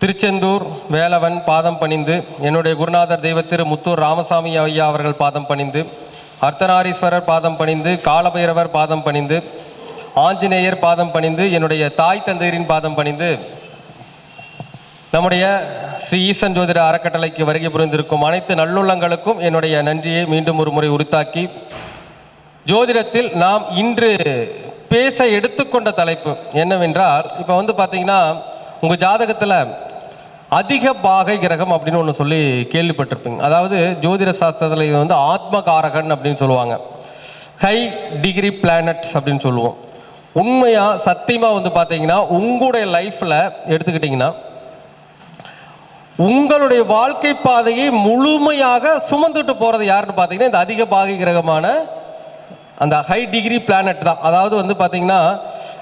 திருச்செந்தூர் வேலவன் பாதம் பணிந்து, என்னுடைய குருநாதர் தெய்வத்திரு முத்தூர் ராமசாமி ஐயா அவர்கள் பாதம் பணிந்து, அர்த்தநாரீஸ்வரர் பாதம் பணிந்து, காலபைரவர் பாதம் பணிந்து, ஆஞ்சநேயர் பாதம் பணிந்து, என்னுடைய தாய் தந்தையரின் பாதம் பணிந்து, நம்முடைய ஸ்ரீ ஈசன் ஜோதிட அறக்கட்டளைக்கு வருகை புரிந்திருக்கும் அனைத்து நல்லுள்ளங்களுக்கும் என்னுடைய நன்றியை மீண்டும் ஒரு முறை உரித்தாக்கி, ஜோதிடத்தில் நாம் இன்று பேச எடுத்துக்கொண்ட தலைப்பு என்னவென்றால், இப்போ பார்த்தீங்கன்னா உங்கள் ஜாதகத்தில் அதிக பாகை கிரகம் அப்படின்னு ஒன்று சொல்லி கேள்விப்பட்டிருப்பீங்க. அதாவது ஜோதிட சாஸ்திரத்தில் இது ஆத்மகாரகன் அப்படின்னு சொல்லுவாங்க. ஹை டிகிரி பிளானட்ஸ் அப்படின்னு சொல்லுவோம். உண்மையாக சத்தியமாக பார்த்தீங்கன்னா உங்களுடைய லைஃப்பில் எடுத்துக்கிட்டிங்கன்னா உங்களுடைய வாழ்க்கை பாதையை முழுமையாக சுமந்துட்டு போகிறது யாருன்னு பார்த்தீங்கன்னா இந்த அதிக பாகை கிரகமான அந்த ஹை டிகிரி பிளானட் தான். அதாவது பார்த்தீங்கன்னா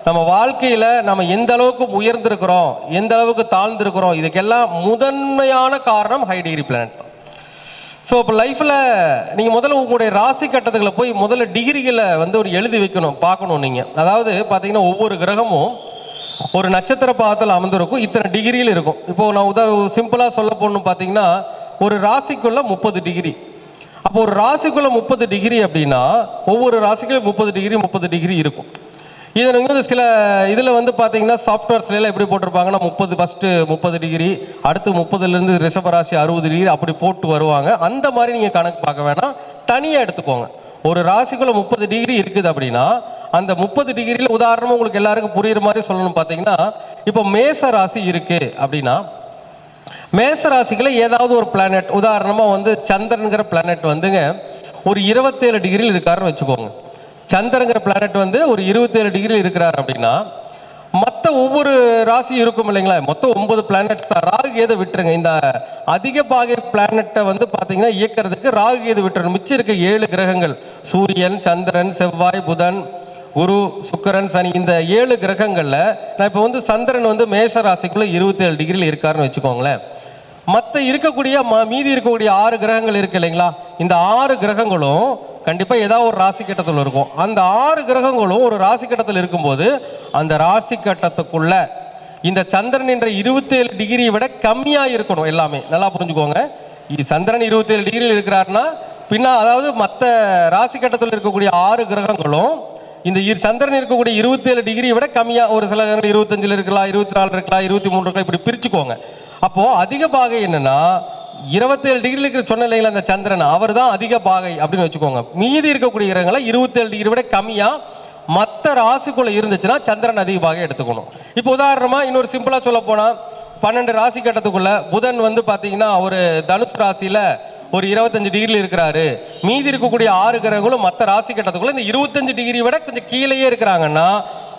நம்ம வாழ்க்கையில் நம்ம எந்த அளவுக்கு உயர்ந்திருக்கிறோம், எந்த அளவுக்கு தாழ்ந்திருக்கிறோம், இதுக்கெல்லாம் முதன்மையான காரணம் ஹை டிகிரி பிளானட் தான். ஸோ இப்போ லைஃப்பில் நீங்கள் முதல்ல உங்களுடைய ராசி கட்டத்துக்களை போய் முதல்ல டிகிரிகளை ஒரு எழுதி வைக்கணும், பார்க்கணும் நீங்கள். அதாவது பார்த்தீங்கன்னா ஒவ்வொரு கிரகமும் ஒரு நட்சத்திர பாதத்தில் அமர்ந்திருக்கும், இத்தனை டிகிரியில் இருக்கும். இப்போது நான் சிம்பிளாக சொல்ல போகணும்னு பார்த்தீங்கன்னா ஒரு ராசிக்குள்ள 30 டிகிரி. அப்போ ஒரு ராசிக்குள்ள 30 டிகிரி அப்படின்னா ஒவ்வொரு ராசிக்குள்ள 30 டிகிரி இருக்கும். இதை நீங்கள் சில இதில் பார்த்தீங்கன்னா சாஃப்ட்வேர்ஸ்லாம் எப்படி போட்டிருப்பாங்கன்னா 30 டிகிரி, அடுத்து 30லேருந்து ரிஷபராசி 60 டிகிரி அப்படி போட்டு வருவாங்க. அந்த மாதிரி நீங்கள் கணக்கு பார்க்க வேணாம், தனியாக எடுத்துக்கோங்க. ஒரு ராசிக்குள்ள 30 டிகிரி இருக்குது அப்படின்னா அந்த 30 டிகிரியில் உதாரணமாக உங்களுக்கு எல்லாருக்கும் புரியுற மாதிரி சொல்லணும். பார்த்தீங்கன்னா இப்போ மேச ராசி இருக்குது அப்படின்னா மேச ராசிக்குள்ள ஏதாவது ஒரு பிளானட், உதாரணமாக சந்திரனுங்கிற பிளானட் ஒரு 27 டிகிரியில் இருக்காருன்னு வச்சுக்கோங்க. சந்திரங்கிற பிளானட் ஒரு 27 டிகிரியில் இருக்கிறார் அப்படின்னா மற்ற ஒவ்வொரு ராசி இருக்கும் இல்லைங்களா, மொத்தம் 9 பிளானட்ஸ் தான். ராகு கேது விட்டுருங்க. இந்த அதிக பாகை பிளானட்டை பார்த்தீங்கன்னா இயக்கிறதுக்கு ராகு கேது விட்டுருங்க. மிச்சம் இருக்க 7 கிரகங்கள் சூரியன், சந்திரன், செவ்வாய், புதன், குரு, சுக்கிரன், சனி, இந்த 7 கிரகங்கள்ல நான் இப்போ சந்திரன் மேஷ ராசிக்குள்ள 27 டிகிரியில் இருக்காருன்னு வச்சுக்கோங்களேன். மற்ற இருக்கக்கூடிய மீதி இருக்கக்கூடிய 6 கிரகங்கள் இருக்கு இல்லைங்களா, இந்த 6 கிரகங்களும் கண்டிப்பாக ஏதாவது ஒரு ராசி கட்டத்தில் இருக்கும். அந்த 6 கிரகங்களும் ஒரு ராசி கட்டத்தில் இருக்கும்போது அந்த ராசி கட்டத்துக்குள்ள இந்த சந்திரன் என்ற 27 டிகிரியை விட கம்மியாக இருக்கணும். எல்லாமே நல்லா புரிஞ்சுக்கோங்க. சந்திரன் 27 டிகிரியில் இருக்கிறாருன்னா அதாவது மற்ற ராசி கட்டத்தில் இருக்கக்கூடிய 6 கிரகங்களும் இந்த சந்திரன் இருக்கக்கூடிய 27 டிகிரியை விட கம்மியாக, ஒரு சில 25 இருக்கலாம், 24 இருக்கலாம், 23 இருக்கலாம், இப்படி பிரிச்சுக்கோங்க. அப்போ அதிக பாகை என்னன்னா 27 டிகிரியில் இருக்கிற சொன்ன இல்லைங்களா அந்த சந்திரன், அவர் தான் அதிக பாகை அப்படின்னு வச்சுக்கோங்க. மீதி இருக்கக்கூடிய கிரகங்களை 27 டிகிரி விட கம்மியா மற்ற ராசிக்குள்ள இருந்துச்சுன்னா சந்திரன் அதிக பாகை எடுத்துக்கணும். இப்போ உதாரணமா இன்னொரு சிம்பிளா சொல்ல போனா 12 ராசி கட்டத்துக்குள்ள புதன் பாத்தீங்கன்னா ஒரு தனுஷ் ராசியில ஒரு 25 டிகிரியில் இருக்கிறாரு. மீதி இருக்கக்கூடிய 6 கிரகங்களும் மற்ற ராசி கட்டத்துக்குள்ள இந்த 25 டிகிரி விட கொஞ்சம் கீழேயே இருக்கிறாங்கன்னா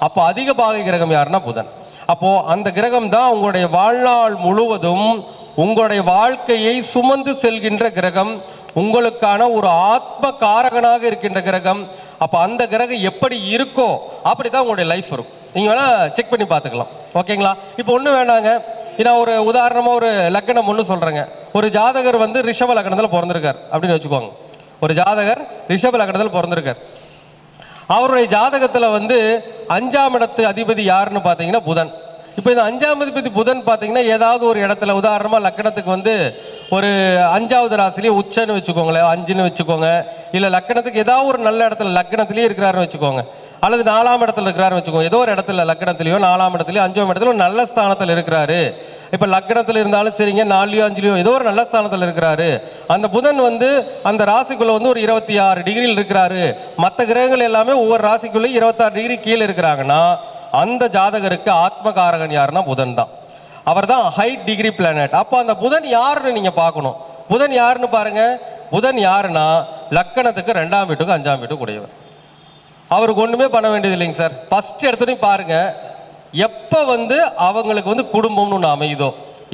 அப்போ அதிக பாகை கிரகம் யாருன்னா புதன். அப்போ அந்த கிரகம் தான் உங்களுடைய வாழ்நாள் முழுவதும் உங்களுடைய வாழ்க்கையை சுமந்து செல்கின்ற கிரகம், உங்களுக்கான ஒரு ஆத்ம காரகனாக இருக்கின்ற கிரகம். அப்போ அந்த கிரகம் எப்படி இருக்கோ அப்படிதான் உங்களுடைய லைஃப் இருக்கும். நீங்க வேணா செக் பண்ணி பார்த்துக்கலாம். ஓகேங்களா? இப்போ ஒன்றும் வேணாங்க, நான் ஒரு உதாரணமாக ஒரு லக்னம் ஒன்று சொல்கிறேங்க. ஒரு ஜாதகர் ரிஷப லக்னத்தில் பிறந்திருக்கார் அப்படின்னு வச்சுக்கோங்க. ஒரு ஜாதகர் ரிஷப லக்னத்தில் பிறந்திருக்கார். அவருடைய ஜாதகத்தில் 5ஆம் இடத்து அதிபதி யாருன்னு பார்த்தீங்கன்னா புதன். இப்போ இந்த 5ஆம் அதிபதி புதன் பார்த்தீங்கன்னா ஏதாவது ஒரு இடத்துல, உதாரணமாக லக்னத்துக்கு ஒரு 5வது ராசிலேயே உச்சன்னு வச்சுக்கோங்களேன், 5ன்னு வச்சுக்கோங்க. இல்லை லக்னத்துக்கு ஏதாவது ஒரு நல்ல இடத்துல லக்னத்திலேயே இருக்கிறாருன்னு வச்சுக்கோங்க, அல்லது 4ஆம் இடத்துல இருக்கிறாருன்னு வச்சுக்கோங்க. ஏதோ ஒரு இடத்துல லக்னத்திலேயோ 4ஆம் இடத்துலையோ 5ஆம் இடத்துல ஒரு நல்ல ஸ்தானத்தில் இருக்கிறாரு. இப்போ லக்னத்தில் இருந்தாலும் சரிங்க, 4லையோ 5லையோ ஏதோ ஒரு நல்ல ஸ்தானத்தில் இருக்கிறாரு. அந்த புதன் அந்த ராசிக்குள்ள ஒரு 26 டிகிரியில் இருக்கிறாரு. மற்ற கிரகங்கள் எல்லாமே ஒவ்வொரு ராசிக்குள்ளேயும் 26 டிகிரி கீழே இருக்கிறாங்கன்னா அந்த ஜாதகருக்கு ஆத்மகாரகன் யாருன்னா புதன் தான். அவர் தான் ஹை டிகிரி பிளானட். அப்போ அந்த புதன் யாருன்னு நீங்க பார்க்கணும். புதன் யாருன்னு பாருங்க. புதன் யாருன்னா லக்கணத்துக்கு 2ஆம் வீட்டுக்கு 5ஆம் வீட்டுக்கு உடையவர். அவருக்கு ஒண்ணுமே பண்ண வேண்டியது இல்லைங்க சார். ஃபர்ஸ்ட் எடுத்துட்டும் பாருங்க, எப்போ அவங்களுக்கு குடும்பம்னு ஒன்று அமையுதோ,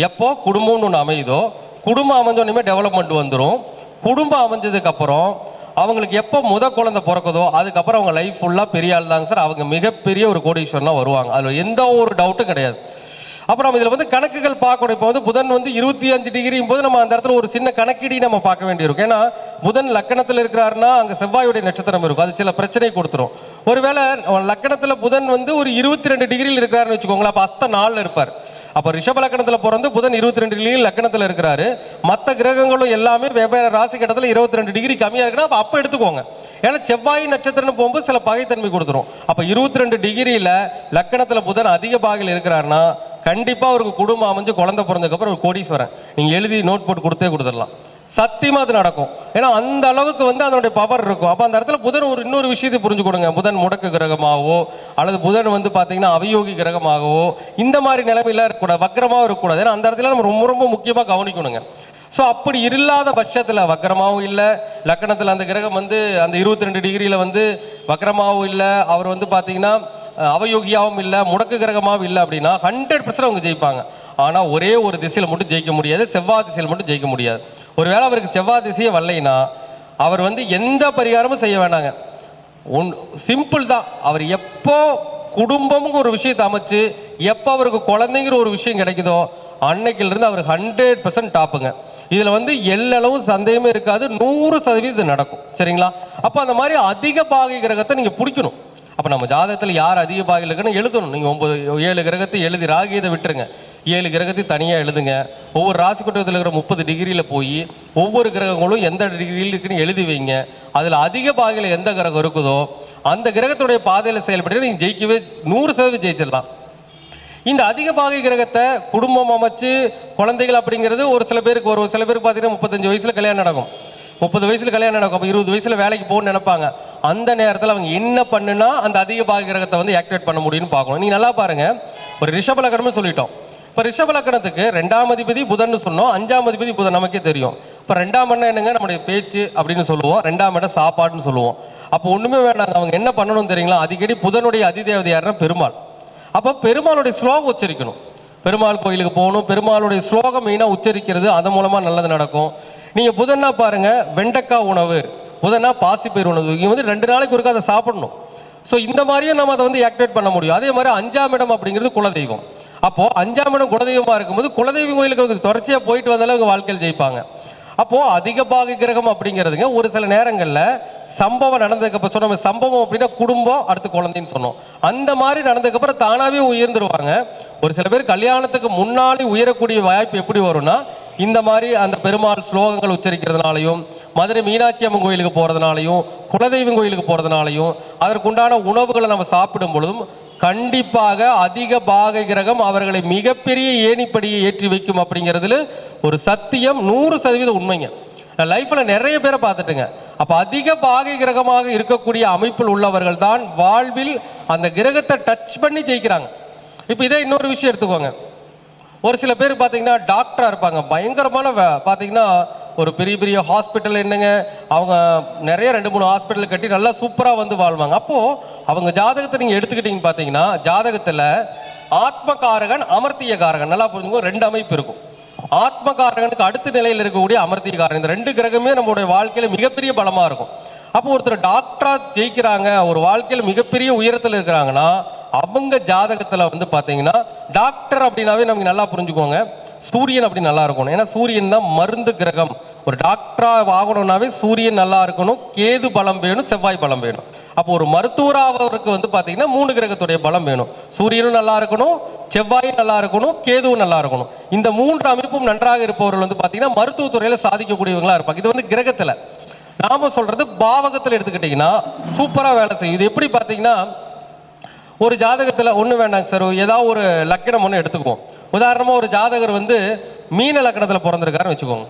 எப்போ குடும்பம்னு ஒன்று அமையுதோ, குடும்பம் அமைஞ்சோன்னுமே டெவலப்மெண்ட் வந்துடும். குடும்பம் அமைஞ்சதுக்கு அப்புறம் அவங்களுக்கு எப்போ குழந்தை பிறக்குதோ அதுக்கப்புறம் அவங்க லைஃப் ஃபுல்லாக பெரிய ஆள் தாங்க சார். அவங்க மிகப்பெரிய ஒரு கோடீஸ்வரனா வருவாங்க, அதில் எந்த ஒரு டவுட்டும் கிடையாது. அப்புறம் இதில் கணக்குகள் பார்க்கணும். இப்போ புதன் 25 டிகிரியும் போது நம்ம அந்த இடத்துல ஒரு சின்ன கணக்கீடி நம்ம பார்க்க வேண்டியிருக்கும். ஏன்னா புதன் லக்கணத்தில் இருக்கிறாருன்னா அங்கே செவ்வாயுடைய நட்சத்திரம் இருக்கும், அது சில பிரச்சனை கொடுத்துரும். ஒருவேளை லக்கணத்தில் புதன் ஒரு 22 டிகிரியில் இருக்கிறாருன்னு வச்சுக்கோங்களேன், அப்போ அஸ்த 4 இருப்பார். அப்போ ரிஷப லக்கணத்தில் பிறந்து புதன் 22 டிகிரி லக்கணத்தில் இருக்கிறாரு, மற்ற கிரகங்களும் எல்லாமே வெவ்வேறு ராசி கட்டத்தில் 22 டிகிரி கம்மியாக இருக்குன்னா அப்போ எடுத்துக்கோங்க. ஏன்னா செவ்வாய் நட்சத்திரம்னு போகும்போது சில பகைத்தன்மை கொடுத்துரும். அப்போ 22 டிகிரியில் லக்கணத்தில் புதன் அதிக பாகையில் இருக்கிறாருன்னா கண்டிப்பாக அவருக்கு குடும்பம் அமைஞ்சு குழந்தை பிறந்ததுக்கப்புறம் ஒரு கோடீஸ்வரன் நீங்கள் எழுதி நோட் போட்டு கொடுத்துடலாம். சத்தியமாக அது நடக்கும். ஏன்னா அந்த அளவுக்கு அதனுடைய பவர் இருக்கும். அப்போ அந்த இடத்துல புதன் இன்னொரு விஷயத்தை புரிஞ்சு கொடுங்க. புதன் முடக்கு கிரகமாகவோ அல்லது புதன் பார்த்தீங்கன்னா அவயோகி கிரகமாகவோ இந்த மாதிரி நிலைமையில இருக்கக்கூடாது, வக்கரமாகவும் இருக்கக்கூடாது. ஏன்னா அந்த இடத்துல நம்ம ரொம்ப ரொம்ப முக்கியமாக கவனிக்கணுங்க. ஸோ அப்படி இல்லாத பட்சத்தில் வக்கரமாகவும் இல்லை, லக்கணத்தில் அந்த கிரகம் அந்த 22 டிகிரியில் வக்கரமாகவும் இல்லை, அவர் பார்த்தீங்கன்னா அவயோகியாகவும் இல்லை, முடக்கு கிரகமாகவும் இல்லை அப்படின்னா 100% அவங்க ஜெயிப்பாங்க. ஆனால் ஒரே ஒரு திசையில் மட்டும் ஜெயிக்க முடியாது, செவ்வாய் திசையில் மட்டும் ஜெயிக்க முடியாது. ஒருவேளை அவருக்கு செவ்வாய் திசையே வரலைன்னா அவர் எந்த பரிகாரமும் செய்ய வேண்டாங்க. சிம்பிள் தான். அவர் எப்போ குடும்பம்ங்கிற ஒரு விஷயத்தை அமைச்சு எப்போ அவருக்கு குழந்தைங்கிற ஒரு விஷயம் கிடைக்குதோ அன்னைக்கிலிருந்து அவர் 100% டாப்புங்க. இதில் எல்லளவும் சந்தேகமே இருக்காது, 100% நடக்கும். சரிங்களா? அப்போ அந்த மாதிரி அதிக பாகை கிரகத்தை நீங்கள் பிடிக்கணும். அப்போ நம்ம ஜாதகத்தில் யார் அதிக பாகையில் இருக்குன்னு எழுதணும். நீங்கள் 7 கிரகத்தை எழுதி ராகியதை விட்டுருங்க, 7 கிரகத்தை தனியாக எழுதுங்க. ஒவ்வொரு ராசி கூட்டத்தில் இருக்கிற 30 டிகிரியில் போய் ஒவ்வொரு கிரகங்களும் எந்த டிகிரியில் இருக்குன்னு எழுதி வைங்க. அதில் அதிக பாகையில் எந்த கிரகம் இருக்குதோ அந்த கிரகத்துடைய பாதையில் செயல்பட்டு நீங்கள் ஜெயிக்கவே 100% ஜெயிச்சிடலாம். இந்த அதிக பாகை கிரகத்தை குடும்பம் அமைச்சு குழந்தைகள் அப்படிங்கிறது ஒரு சில பேருக்கு பார்த்தீங்கன்னா 35 வயசுல கல்யாணம் நடக்கும், 30 வயசுல கல்யாணம் நடக்கும், அப்போ 20 வயசுல வேலைக்கு போகணும்னு நினைப்பாங்க. அந்த நேரத்தில் அவங்க என்ன பண்ணுனா அந்த அதிக பாகை கிரகத்தை ஆக்டிவேட் பண்ண முடியும்னு பார்க்கணும். நீங்கள் நல்லா பாருங்க, ஒரு ரிஷப லக்கணம்னு சொல்லிட்டோம். இப்போ ரிஷப லக்கணத்துக்கு 2ஆம் அதிபதி புதன் சொன்னோம், 5ஆம் அதிபதி புதன் நமக்கே தெரியும். இப்போ 2ஆம் இடம் என்னங்க, நம்முடைய பேச்சு அப்படின்னு சொல்லுவோம், 2ஆம் இடம் சாப்பாடுன்னு சொல்லுவோம். அப்போ ஒன்றுமே வேண்டாங்க, அவங்க என்ன பண்ணணும் தெரியுங்களா? அடிக்கடி புதனுடைய அதிதேவதை யாருன்னா பெருமாள். அப்போ பெருமாளுடைய ஸ்லோகம் உச்சரிக்கணும். பெருமாள் கோயிலுக்கு போகணும், பெருமாளுடைய ஸ்லோகம் மெயினாக உச்சரிக்கிறது, அதன் மூலமாக நல்லது நடக்கும். நீங்கள் புதன்னா பாருங்க, வெண்டைக்காய் உணவு, புதனா பாசிப்பயிர் உணவு, இங்கே 2 நாளைக்கு ஒருக்கா அதை சாப்பிடணும். ஸோ இந்த மாதிரியும் நம்ம அதை ஆக்டிவேட் பண்ண முடியும். அதே மாதிரி 5ஆம் இடம் அப்படிங்கிறது குலதெய்வம். அப்போ 5ஆம் இடம் குலதெய்வமா இருக்கும்போது குலதெய்வம் கோயிலுக்கு தொடர்ச்சியாக போயிட்டு வந்தாலும் அவங்க வாழ்க்கையில் ஜெயிப்பாங்க. அப்போ அதிக பாகை கிரகம் அப்படிங்கிறதுங்க ஒரு சில நேரங்களில் சம்பவம் நடந்ததுக்கு சொன்ன சம்பவம் அப்படின்னா குடும்பம் அடுத்து குழந்தைன்னு சொன்னோம். அந்த மாதிரி நடந்ததுக்கப்புறம் தானாகவே உயர்ந்துருவாங்க. ஒரு சில பேர் கல்யாணத்துக்கு முன்னாடி உயரக்கூடிய வாய்ப்பு எப்படி வரும்னா இந்த மாதிரி அந்த பெருமாள் ஸ்லோகங்கள் உச்சரிக்கிறதுனாலையும், மதுரை மீனாட்சி அம்மன் கோயிலுக்கு போகிறதுனாலையும், குலதெய்வம் கோயிலுக்கு போகிறதுனாலையும், அதற்குண்டான உணவுகளை நம்ம சாப்பிடும் பொழுதும் கண்டிப்பாக அதிக பாகை கிரகம் அவர்களை மிகப்பெரிய ஏணிப்படியை ஏற்றி வைக்கும் அப்படிங்கிறதுல ஒரு சத்தியம் 100% உண்மைங்க. நான் லைஃப்பில் நிறைய பேரை பார்த்துட்டுங்க. அப்போ அதிக பாகை கிரகமாக இருக்கக்கூடிய அமைப்பில் உள்ளவர்கள் தான் வாழ்வில் அந்த கிரகத்தை டச் பண்ணி ஜெயிக்கிறாங்க. இப்போ இதே இன்னொரு விஷயம் எடுத்துக்கோங்க. ஒரு சில பேர் பார்த்தீங்கன்னா டாக்டராக இருப்பாங்க, பயங்கரமான பார்த்தீங்கன்னா ஒரு பெரிய பெரிய ஹாஸ்பிட்டல் என்னங்க, அவங்க நிறைய 2-3 ஹாஸ்பிட்டல் கட்டி நல்லா சூப்பராக வாழ்வாங்க. அப்போது அவங்க ஜாதகத்தை நீங்கள் எடுத்துக்கிட்டீங்கன்னு பார்த்தீங்கன்னா ஜாதகத்தில் ஆத்மகாரகன் அமர்த்தியகாரகன் நல்லா புரிஞ்சுக்கோ, 2 அமைப்பு இருக்கும். ஆத்மகாரகனுக்கு அடுத்த நிலையில் இருக்கக்கூடிய அமர்த்தியகாரன், இந்த 2 கிரகமே நம்மளுடைய வாழ்க்கையில் மிகப்பெரிய பலமாக இருக்கும். அப்போ ஒருத்தர் டாக்டரா ஜெயிக்கிறாங்க, ஒரு வாழ்க்கையில் மிகப்பெரிய உயரத்தில் இருக்கிறாங்கன்னா அவங்க ஜாதகத்தில் பார்த்தீங்கன்னா டாக்டர் அப்படின்னாவே நமக்கு நல்லா புரிஞ்சுக்கோங்க, சூரியன் அப்படி நல்லா இருக்கணும். ஏன்னா சூரியன் தான் மருந்து கிரகம். ஒரு டாக்டரா ஆகணும்னாவே சூரியன் நல்லா இருக்கணும், கேது பலம் வேணும், செவ்வாய் பலம் வேணும். அப்போ ஒரு மருத்துவராக பார்த்தீங்கன்னா 3 கிரகத்துடைய பலம் வேணும். சூரியனும் நல்லா இருக்கணும், செவ்வாயும் நல்லா இருக்கணும், கேதுவும் நல்லா இருக்கணும். இந்த 3 அமைப்பும் நன்றாக இருப்பவர்கள் பார்த்தீங்கன்னா மருத்துவத்துறையில் சாதிக்கக்கூடியவங்களா இருப்பாங்க. இது கிரகத்தில். நாம சொல்றது பாவகத்தில் எடுத்துக்கிட்டீங்கன்னா சூப்பரா வேலை செய்யும். இது எப்படி பார்த்தீங்கன்னா ஒரு ஜாதகத்தில் ஒன்று வேண்டாங்க சார், ஏதாவது ஒரு லக்கணம் ஒன்று எடுத்துக்குவோம். உதாரணமாக ஒரு ஜாதகர் மீன லக்கணத்தில் பிறந்திருக்காருன்னு வச்சுக்கோங்க,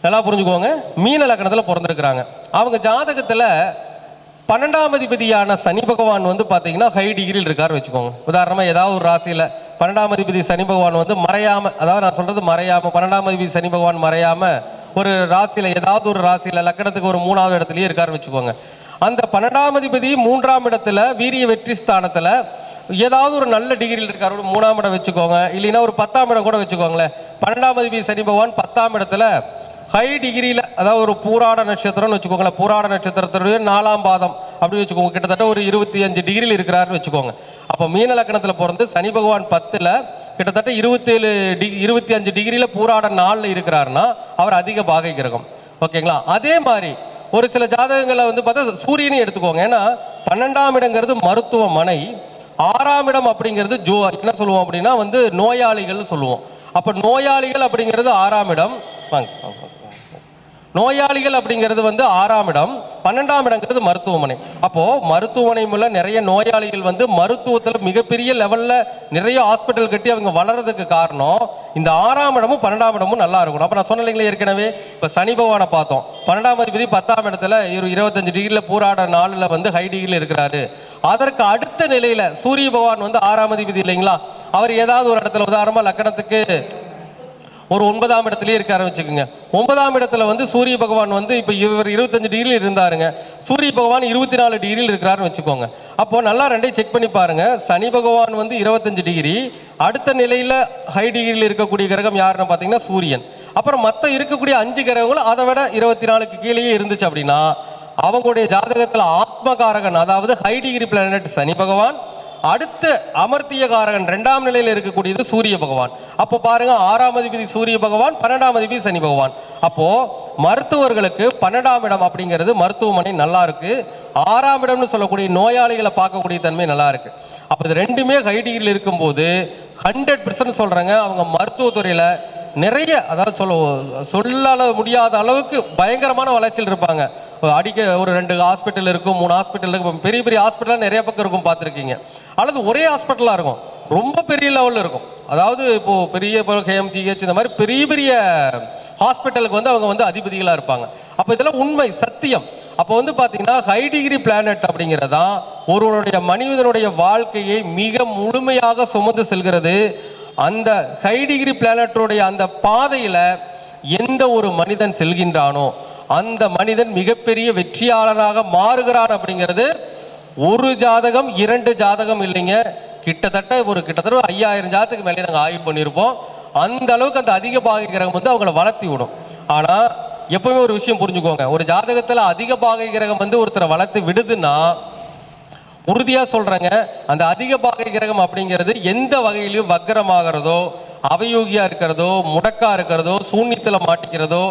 நல்லா புரிஞ்சுக்கோங்க. மீன லக்கணத்தில் பிறந்திருக்கிறாங்க. அவங்க ஜாதகத்தில் 12ஆம் அதிபதியான சனி பகவான் பார்த்தீங்கன்னா ஹை டிகிரியில் இருக்காருன்னு வச்சுக்கோங்க. உதாரணமாக ஏதாவது ஒரு ராசியில் 12ஆம் அதிபதி சனி பகவான் மறையாம, அதாவது நான் சொல்றது மறையாம, 12ஆம் அதிபதி சனி பகவான் மறையாம ஒரு ராசியில் ஏதாவது ஒரு ராசியில் லக்கணத்துக்கு ஒரு 3ஆவது இடத்துலயே இருக்காருன்னு வச்சுக்கோங்க. அந்த 12ஆம் அதிபதி 3ஆம் இடத்துல வீரிய வெற்றி ஸ்தானத்தில் ஏதாவது ஒரு நல்ல டிகிரியில் இருக்காரு, ஒரு 3ஆம் இடம் வச்சுக்கோங்க, இல்லைன்னா ஒரு 10ஆம் இடம் கூட வச்சுக்கோங்களேன். 12ஆம் அதிபதி சனி பகவான் 10ஆம் இடத்துல ஹை டிகிரியில், அதாவது ஒரு பூராட நட்சத்திரம்னு வச்சுக்கோங்களேன், பூராட நட்சத்திரத்துடைய 4ஆம் பாதம் அப்படி வச்சுக்கோங்க, கிட்டத்தட்ட ஒரு 25 டிகிரியில் இருக்கிறாருன்னு வச்சுக்கோங்க. அப்போ மீன லக்கணத்தில் பிறந்து சனி பகவான் 10ல் கிட்டத்தட்ட 25 டிகிரியில் பூராட 4ல் இருக்கிறாருன்னா அவர் அதிக பாகை கிரகம். ஓகேங்களா? அதே மாதிரி ஒரு சில ஜாதகங்களை பார்த்தா சூரியனையும் எடுத்துக்கோங்க. ஏன்னா 12ஆம் இடங்கிறது மருத்துவமனை, 6ஆம் இடம் அப்படிங்கிறது என்ன சொல்லுவோம் அப்படின்னா வந்து நோயாளிகள் சொல்லுவோம். அப்ப நோயாளிகள் அப்படிங்கிறது 6ஆம் இடம். நோயாளிகள் அப்படிங்கிறது வந்து 6ஆம் இடம். 12ஆம் இடங்கிறது மருத்துவமனை. அப்போ மருத்துவமனை மூலம் நிறைய நோயாளிகள் வந்து மருத்துவத்தில் மிகப்பெரிய லெவல்ல நிறைய ஹாஸ்பிட்டல் கட்டி அவங்க வளர்றதுக்கு காரணம் இந்த 6ஆம் இடமும் 12ஆம் இடமும் நல்லா இருக்கணும். அப்ப நான் சொன்னீங்களே ஏற்கனவே, இப்ப சனி பகவானை பார்த்தோம். 12ஆம் அதிபதி 10ஆம் இடத்துல 25 டிகிரில பூராட நாளில் வந்து ஹை டிகிரியில் இருக்கிறாரு. அதற்கு அடுத்த நிலையில சூரிய பகவான் வந்து 6ஆம் அதிபதி இல்லைங்களா, அவர் ஏதாவது ஒரு இடத்துல உதாரணமா லக்கணத்துக்கு ஒரு 9ஆம் இடத்துலயே இருக்காரு வச்சுக்கோங்க. 9ஆம் இடத்துல வந்து சூரிய பகவான் வந்து இப்ப இவர் 25 டிகிரியில் இருந்தாருங்க, சூரிய பகவான் 24 டிகிரியில் இருக்கிறாருன்னு வச்சுக்கோங்க. அப்போ நல்லா ரெண்டையும் செக் பண்ணி பாருங்க. சனி பகவான் வந்து 25 டிகிரி, அடுத்த நிலையில ஹை டிகிரியில் இருக்கக்கூடிய கிரகம் யாருன்னு பாத்தீங்கன்னா சூரியன். அப்புறம் மற்ற இருக்கக்கூடிய 5 கிரகங்களும் அதை விட 24க்கு கீழேயே இருந்துச்சு அப்படின்னா அவங்களுடைய ஜாதகத்துல ஆத்மகாரகன், அதாவது ஹை டிகிரி பிளானட் சனி பகவான், அடுத்த அமர்த்திய காரகன் 2ஆம் நிலையில் இருக்கக்கூடியது சூரிய பகவான். அப்போ பாருங்க, 6ஆம் அதிபதி சூரிய பகவான், 12ஆம் அதிபதி சனி பகவான். அப்போ மருத்துவர்களுக்கு 12ஆம் இடம் அப்படிங்கிறது மருத்துவமனை நல்லா இருக்கு, 6ஆம் இடம்னு சொல்லக்கூடிய நோயாளிகளை பார்க்கக்கூடிய தன்மை நல்லா இருக்கு. அப்போ இது ரெண்டுமே ஹை டிகிரியில் இருக்கும்போது 100% சொல்றாங்க அவங்க மருத்துவத்துறையில நிறைய, அதாவது சொல்ல முடியாத அளவுக்கு பயங்கரமான வளர்ச்சியில் இருப்பாங்க. அடிக்க ஒரு 2 ஹாஸ்பிட்டல் இருக்கும், 3 ஹாஸ்பிட்டல் இருக்கும், பெரிய பெரிய ஹாஸ்பிட்டல் நிறைய பக்கம் இருக்கும் பார்த்துருக்கீங்க. அல்லது ஒரே ஹாஸ்பிட்டலா இருக்கும், ரொம்ப பெரிய லெவலில் இருக்கும். அதாவது இப்போ பெரிய KMGH இந்த மாதிரி பெரிய பெரிய ஹாஸ்பிட்டலுக்கு வந்து அவங்க வந்து அதிபதிகளாக இருப்பாங்க. அப்போ இதெல்லாம் உண்மை சத்தியம். அப்போ வந்து பார்த்தீங்கன்னா ஹை டிகிரி பிளானட் அப்படிங்கிறதான் ஒருவருடைய மனிதனுடைய வாழ்க்கையை மிக முழுமையாக சுமந்து செல்கிறது. அந்த ஹை டிகிரி பிளானட்டோடைய அந்த பாதையில எந்த ஒரு மனிதன் செல்கின்றானோ அந்த மனிதன் மிகப்பெரிய வெற்றியாளராக மாறுகிறான். அப்படிங்கிறது ஒரு ஜாதகம் 2 ஜாதகம் இல்லைங்க, கிட்டத்தட்ட 5000 ஜாதகத்துக்கு மேலே நாங்கள் ஆய்வு பண்ணியிருப்போம். அந்த அளவுக்கு அந்த அதிக பாகை கிரகம் வந்து அவங்கள வளர்த்தி விடும். ஆனா எப்பவுமே ஒரு விஷயம் புரிஞ்சுக்கோங்க, ஒரு ஜாதகத்துல அதிக பாகை கிரகம் வந்து ஒருத்தரை வளர்த்து விடுதுன்னா உறுதியா சொல்றேங்க, அந்த அதிக பாகை கிரகம் அப்படிங்கிறது எந்த வகையிலும் வக்கரமாகிறதோ, அவயோகியா இருக்கிறதோ, முடக்கா இருக்கிறதோ, சூன்யத்துல மாட்டிக்கிறதோ,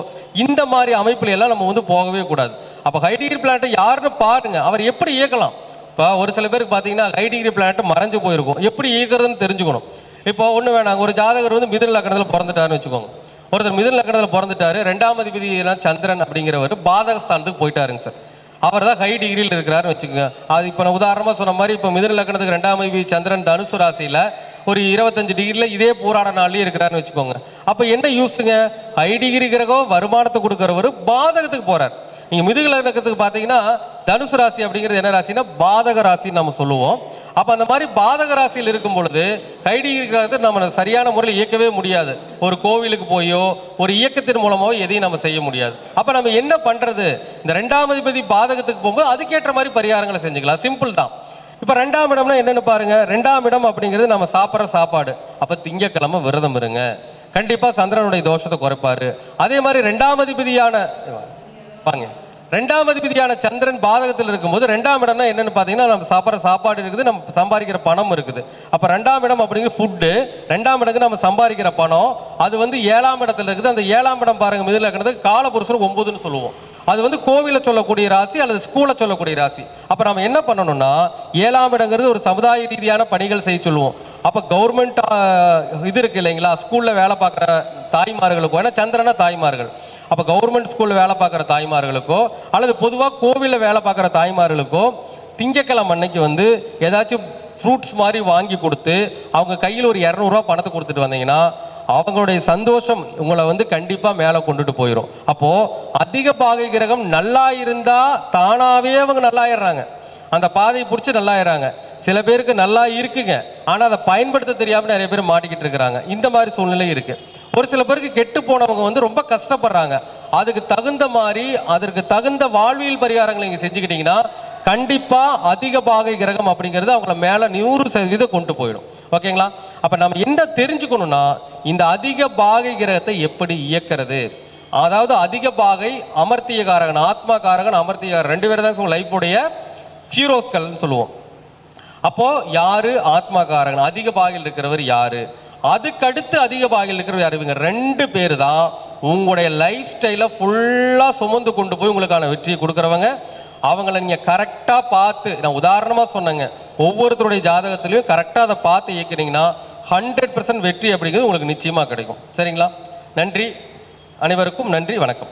இந்த மாதிரி அமைப்புல எல்லாம் நம்ம வந்து போகவே கூடாது. அப்ப ஹை டிகிரி பிளானட் யாருன்னு பாருங்க, அவர் எப்படி இயக்கலாம். இப்போ ஒரு சில பேருக்கு பார்த்தீங்கன்னா ஹை டிகிரி பிளானட் மறைஞ்சு போயிருக்கும், எப்படி இயக்குறதுன்னு தெரிஞ்சுக்கணும். இப்போ ஒன்று வேணாங்க, ஒரு ஜாதகர் வந்து மிதுன லக்னத்தில் பிறந்துட்டாருன்னு வச்சுக்கோங்க. ஒருத்தர் மிதுன லக்னத்தில் பிறந்துட்டாரு, 2ஆம் அதிபதி சந்திரன் அப்படிங்கிறவர் பாதகஸ்தானத்துக்கு போயிட்டாருங்க சார். அவர் தான் ஹை டிகிரியில் இருக்கிறாருன்னு வச்சுக்கோங்க. அது இப்போ நான் உதாரணமாக சொன்ன மாதிரி, இப்போ மிதுன லக்னத்துக்கு 2ஆம் அதிபதி சந்திரன் தனுசு ராசியில் ஒரு 25 டிகிரியில் இதே போராட நாள்லயே இருக்கிறாருன்னு வச்சுக்கோங்க. அப்போ என்ன யூஸுங்க, ஹை டிகிரி கிரகம் வருமானத்தை கொடுக்குறவர் பாதகத்துக்கு போறார். நீங்க மிதுன லக்னத்துக்கு பார்த்தீங்கன்னா தனுசு ராசி அப்படிங்கிறது என்ன ராசினா பாதக ராசின்னு நம்ம சொல்லுவோம். அப்ப அந்த மாதிரி பாதக ராசியில் இருக்கும் பொழுது ஹை டிகிரி கிரகத்தை நம்ம சரியான முறையில் இயக்கவே முடியாது. ஒரு கோவிலுக்கு போயோ ஒரு இயக்கத்தின் மூலமோ எதையும் நம்ம செய்ய முடியாது. அப்ப நம்ம என்ன பண்றது, இந்த 2ஆம் அதிபதி பாதகத்துக்கு போகும்போது அதுக்கேற்ற மாதிரி பரிகாரங்களை செஞ்சுக்கலாம், சிம்பிள் தான். இப்ப 2ஆம் இடம்னா என்னன்னு பாருங்க, 2ஆம் இடம் அப்படிங்கிறது நம்ம சாப்பிட்ற சாப்பாடு. அப்ப திங்கக்கிழமை விரதம் இருங்க, கண்டிப்பா சந்திரனுடைய தோஷத்தை குறைப்பாரு. அதே மாதிரி 2ஆம் அதிபதியான பாங்க 2ஆம் அதிபதியான சந்திரன் பாதகத்தில் இருக்கும்போது 2ஆம் இடம்னா என்னன்னு பாத்தீங்கன்னா நம்ம சாப்பிட்ற சாப்பாடு இருக்குது, நம்ம சம்பாதிக்கிற பணம் இருக்குது. அப்ப 2ஆம் இடம் அப்படிங்கிறது ஃபுட்டு, 2ஆம் இடத்துக்கு நம்ம சம்பாதிக்கிற பணம், அது வந்து 7ஆம் இடத்துல இருக்குது. அந்த 7ஆம் இடம் பாருங்க மிதுன லக்னத்துக்கு காலபுருஷன் 9ன்னு சொல்லுவோம். அது வந்து கோவில சொல்லக்கூடிய ராசி அல்லது ஸ்கூல சொல்லக்கூடிய ராசி. அப்ப நம்ம என்ன பண்ணணும்னா 7ஆம் இடங்கிறது ஒரு சமுதாய ரீதியான பணிகள் செய்ய சொல்லுவோம். அப்ப கவர்மெண்ட் இது இருக்கு இல்லைங்களா, ஸ்கூல்ல வேலை பார்க்குற தாய்மார்களுக்கோ, ஏன்னா சந்திரனா தாய்மார்கள், அப்ப கவர்மெண்ட் ஸ்கூல்ல வேலை பார்க்குற தாய்மார்களுக்கோ அல்லது பொதுவாக கோவிலில் வேலை பார்க்குற தாய்மார்களுக்கோ திங்கக்கிழமை அன்னைக்கு வந்து ஏதாச்சும் ஃப்ரூட்ஸ் மாதிரி வாங்கி கொடுத்து அவங்க கையில் ஒரு 200 ரூபா பணத்தை கொடுத்துட்டு வந்தீங்கன்னா அவங்களுடைய சந்தோஷம் உங்களை வந்து கண்டிப்பா மேலே கொண்டுட்டு போயிடும். அப்போ அதிக பாகை கிரகம் நல்லா இருந்தா தானாவே அவங்க நல்லாயிடுறாங்க, அந்த பாதையை பிடிச்சி நல்லாயிடுறாங்க. சில பேருக்கு நல்லா இருக்குங்க, ஆனா அதை பயன்படுத்த தெரியாம நிறைய பேர் மாட்டிக்கிட்டு இருக்கிறாங்க. இந்த மாதிரி சூழ்நிலை இருக்கு. ஒரு சில பேருக்கு கெட்டு போனவங்க வந்து ரொம்ப கஷ்டப்படுறாங்க. அதுக்கு தகுந்த மாதிரி அதற்கு தகுந்த வாழ்வியல் பரிகாரங்களை நீங்க செஞ்சுக்கிட்டீங்கன்னா கண்டிப்பா அதிக பாகை கிரகம் அப்படிங்கிறது அவங்கள மேல 100% கொண்டு போயிடும். ஓகேங்களா? அப்ப நம்ம என்ன தெரிஞ்சுக்கணும்னா இந்த அதிக பாகை கிரகத்தை எப்படி இயக்கிறது, அதாவது அதிக பாகை அமர்த்திய காரகன், ஆத்மா காரகன், அமர்த்திய காரகன் 2 பேர் தான் லைஃபுடைய ஹீரோக்கள் சொல்லுவோம். அப்போ யாரு ஆத்மா காரகன், அதிக பாகையில் இருக்கிறவர் யாரு, அதுக்கடுத்து அதிக பாகையில் இருக்கிறவர் யாரு, இவங்க 2 பேர் தான் உங்களுடைய லைஃப் ஸ்டைலை ஃபுல்லா சுமந்து கொண்டு போய் உங்களுக்கான வெற்றியை கொடுக்குறவங்க. அவங்கள நீங்கள் கரெக்டாக பார்த்து, நான் உதாரணமாக சொன்னேங்க, ஒவ்வொருத்தருடைய ஜாதகத்திலையும் கரெக்டாக அதை பார்த்து இயக்குனீங்கன்னா 100% வெற்றி அப்படிங்கிறது உங்களுக்கு நிச்சயமாக கிடைக்கும். சரிங்களா? நன்றி, அனைவருக்கும் நன்றி, வணக்கம்.